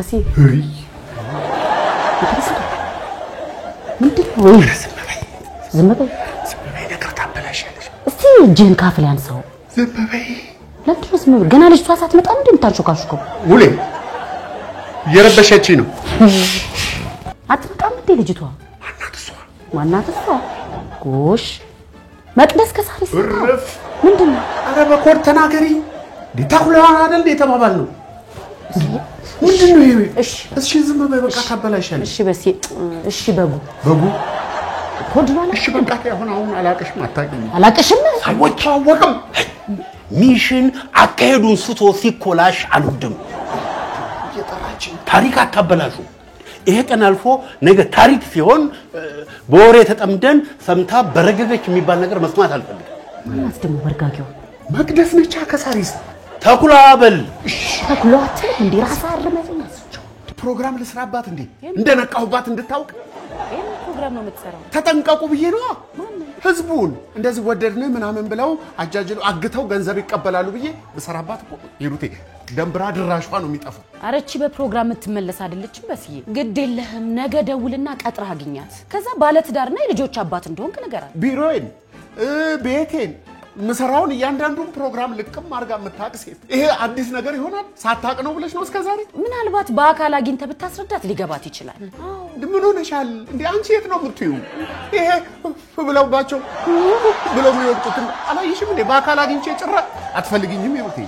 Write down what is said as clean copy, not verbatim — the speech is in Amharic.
በሲ ምንድን ነው ዝም በይ ነገር ታበላሻለሽ እስቲ ጄን ካፍል ያንሳው ዝም በይ ለምን ዝም በይ ገና ልጅቷ ሳትመጣ ምንድን ታንሾካሽከው ውሌ የረበሸችኝ ነው አትመጣም እንዴ ልጅቷ ማናት እሷ ጎሽ መቅደስ ከሳሪስ እረፍ ምንድነው አረ በኮር ተናገሪ ዲታኩላና አይደል የተባባል ነው ምንድነው ይሄ እሺ ዝም በይ በቃ ታበላሻለሽ እሺ በሲ እሺ በጉ ኮድባላ እሺ በቃ አሁን አላቀሽም አታውቂም አላቀሽም አይወጣወቅም ሚሽን አካሄዱን ስቶ ሲኮላሽ አልወድም የጠራችን ታሪክ አታበላሹ ይሄ ቀን አልፎ ነገ ታሪክ ሲሆን በወሬ ተጠምደን ሰምታ በረገገች የሚባል ነገር መስማት አልፈልግም ማለት ደግሞ በርጋጊው መቅደስ ነቻ ከሳሪስ ተኩላ በል ተኩላቱ እንዴ ራስ አርመኝ ፕሮግራም ልስራባት እንዴ እንደነቃሁባት እንድታውቅ ይሄ ፕሮግራም ነው የምትሰራው ተጠንቀቁ ብዬ ነው ህዝቡን እንደዚህ ወደድነ ምናምን ብለው አጃጅሉ አግተው ገንዘብ ይቀበላሉ ብዬ በሰራባት እኮ ይሩቴ ደምብራ ድራሿ ነው የሚጠፋው አረቺ በፕሮግራም ትመለስ አይደለችም በስዬ ግድ የለህም ነገ ደውልና ቀጥራ አግኛት ከዛ ባለትዳርና የልጆች አባት እንደሆንክ ንገራት ቢሮዬን ቤቴን ምሰራውን እያንዳንዱን ፕሮግራም ልቅም አርጋ መታቅስ ይሄ አዲስ ነገር ይሆናል ሳታቅ ነው ብለሽ ነው እስከዛሬ ምናልባት በአካል አግኝተ ብታስረዳት ሊገባት ይችላል ምን ሆነሻል እንዴ አንቺ የት ነው የምትዩ ይሄ ብለውባቸው ብለው የሚወጡት አላየሽም እንዴ በአካል አግኝቼ ጭራ አትፈልጊኝም ይሩቴ